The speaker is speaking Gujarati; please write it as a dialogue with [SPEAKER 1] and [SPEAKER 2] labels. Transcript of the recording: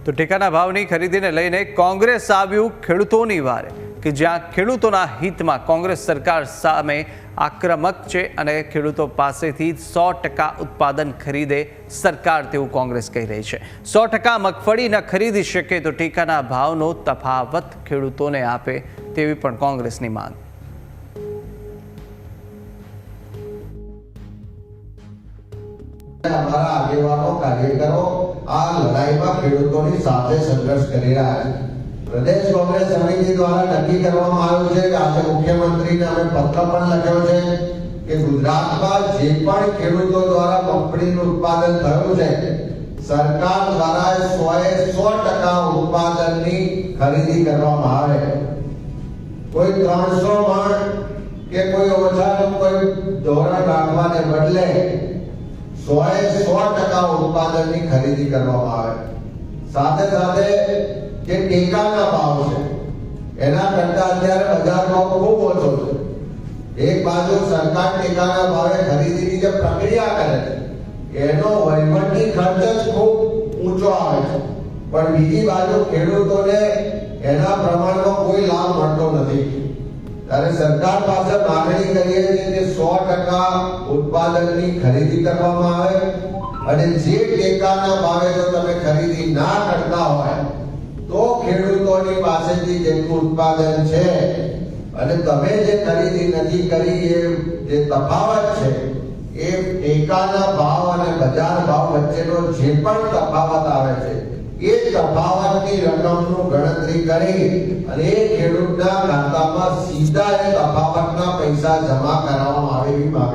[SPEAKER 1] તો ટેકાના ભાવની ખરીદીને લઈને કોંગ્રેસ આવ્યું ખેડૂતોની વારે કે જ્યાં ખેડૂતોના હિતમાં કોંગ્રેસ સરકાર સામે આક્રમક છે અને ખેડૂતો પાસેથી 100% ઉત્પાદન ખરીદે સરકાર તેવું કોંગ્રેસ કહી રહી છે। 100% મગફળી ન ખરીદી શકે તો ટેકાના ભાવનો તફાવત ખેડૂતોને આપે તેવી પણ કોંગ્રેસની માંગ।
[SPEAKER 2] हमारा आगेवानों कार्यकरो आ लड़ाई में खेडूतोनी साथे संघर्ष करी रहा है। प्रदेश कांग्रेस समिति द्वारा नक्की करवामां आव्युं छे के आज मुख्यमंत्री ने अमे पत्र पण लख्यो छे के गुजरात में जे पण खेडूतो द्वारा मगफळीनुं उत्पादन थयुं छे सरकार द्वारा 100% उत्पादननी खरीदी करवामां आवे। कोई 300 मण के कोई ओछानुं कोई धोरण राखवाने बदले 100% उत्पादन की खरीदी करवामां आवे। साथे साथे जे टेकाना भाव छे एना करता अत्यारे बजार भाव खूब ओछो छे। एक बाजु सरकार टेकाना भावे खरीदीनी जे प्रक्रिया करे छे एनो वहीवटी खर्च ज खूब ऊंचो आवे छे पण बीजी बाजु खेडूतोने एना प्रमाणमां कोई लाभ मळतो नथी। ત્યારે સરકાર પાસે માંગણી કરીએ છીએ કે 100% ઉત્પાદનની ખરીદી કરવામાં આવે અને જે ટેકાના ભાવે જો તમે ખરીદી ના કરતા હોય તો ખેડૂતોની પાસેથી જેટલું ઉત્પાદન છે અને તમે જે ખરીદી નથી કરી એ જે તફાવત છે એ ટેકાના ભાવ અને બજાર ભાવ વચ્ચેનો જે પણ તફાવત આવે છે એ તફાવતની રકમનું ગણતરી કરી અને એ ખેડૂતના ખાતામાં સીધા એ તફાવતના પૈસા જમા કરાવવામાં આવે એવી માંગ